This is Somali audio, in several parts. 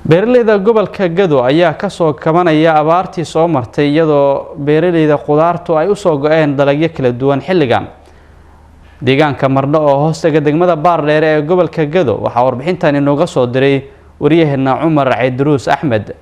beeraleyda gobolka Gado ayaa ka soo kabanaya abaartii soo martay iyadoo beeraleyda qudaartu ay u soo go'een dalagyo kala duwan xilligan deegaanka Mardho oo hoostaga degmada Baardheere ee gobolka Gado waxa warbixintan inooga soo diray wariyaheena Cumar Ciidruus Axmed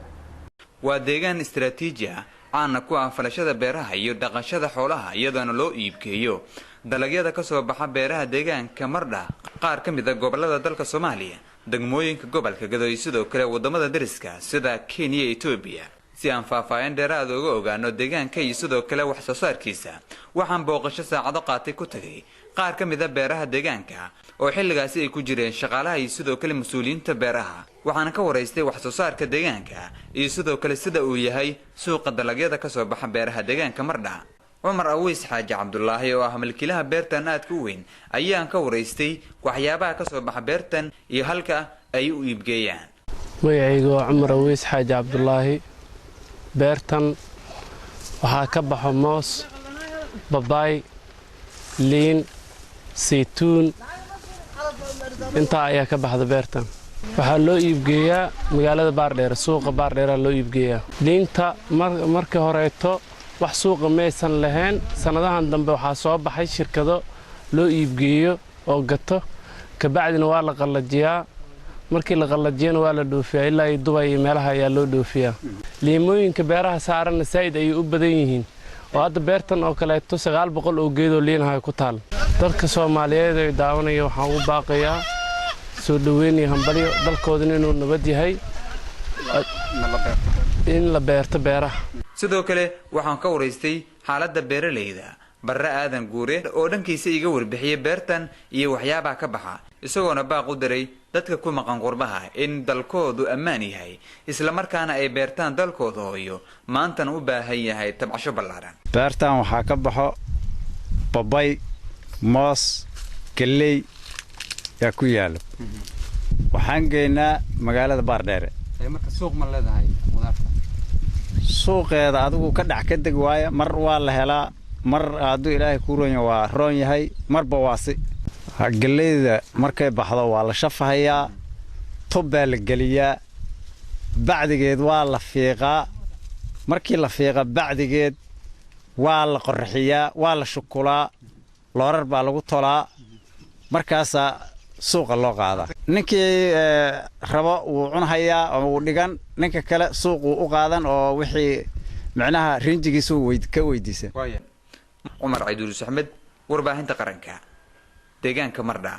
waa deegaan istiraatiiji ah aan ku anfalashada beeraha iyo dhaqashada xoolaha iyadoo loo iibgeeyo dalagyada ka soo baxa beeraha deegaanka Mardho qaar ka mid ah gobolada dalka Soomaaliya degmooyinka gobolka Gado iyo sidoo kale wadamada dariska sida Kenya iyo Ethiopia si aan faahfaahin dheeraad uga ogaano deegaanka iyo sidoo kale wax soo saarkiisa waxaan booqasho saacado qaatay ku tagay qaar ka mid ah beeraha deegaanka oo xilligaasi ay ku jireen shaqaalaha iyo sidoo kale mas'uuliyiinta beeraha waxaan ka wareystay wax soo saarka deegaanka iyo sidoo kale sida uu yahay suuqa dalagyada ka soo baxa beeraha deegaanka Mardho Cumar Aweys Xaaji Cabdullaahi oo ah milkiilaha beertan aad ku weyn ayaan ka wareystay waxyaabaha ka soo baxa beertan iyo halka ay u iibgeeyaan magacaygu Cumar Aweys Xaaji Cabdullaahi beertan waxaa ka baxo moos babaay liin saytuun inta ayaa ka baxda beertan waxaa loo iibgeeyaa magaalada Baardheere suuqa Baardheere loo iibgeeyaa liinta markii horeeto wax suuqa meesan lahayn sanadahan dambe waxaa soo baxay shirkado loo iibgeeyo oo gato ka bacdina waa la qalajiyaa markii la qalajiyana waa la dhoofiyaa ilaa Dubai iyo meelaha ayaa loo dhoofiyaa liimooyinka beeraha saaran saayid ay u badan yihiin oo hadda beertan oo kale 900 oo geedo liinaha ku taal dadka Soomaaliyeed ee daawanaya waxaan u baaqayaa soo dhaweyn iyo hambalyo dalkoodana inuu nabad yahay in la beerto beeraha sidoo kale waxaan ka wareystay xaaladda beeraleyda Barre Aadan Guure oo dhankiisa iga warbixiyay beertan iyo waxyaabaha ka baxa isagoona baaq u diray dadka ku maqan qurbaha in dalkoodu ammaan yahay isla markaana ay beertaan dalkooda hooyo maantana u baahan yahay tabcasho ballaaran beertan waxaa ka baxo babay moos galley yaa ku yaalo waxaan geynaa magaalada Baardheere marka suuq ma leedahay qudaarta suuqeeda adigu ka dhac ka deg waaya mar waa la helaa mar aadu Ilaahay ku roon yahay marba waasi galleyda markay baxdo waa la shafahayaa tobba la galiyaa bacdigeed waa la fiiqaa markii la fiiqa bacdigeed waa la qorxiyaa waa la shukulaa loorar baa lagu tolaa markaas suuqa loo qaadaa ninkii rabo uu cunhayaa oo dhigan ninka kale suuqu u qaadan oo wixii macnaha rinjigiisu ka weydiisan Cumar Ciidruus Axmed warbaahinta qaranka deegaanka Mardho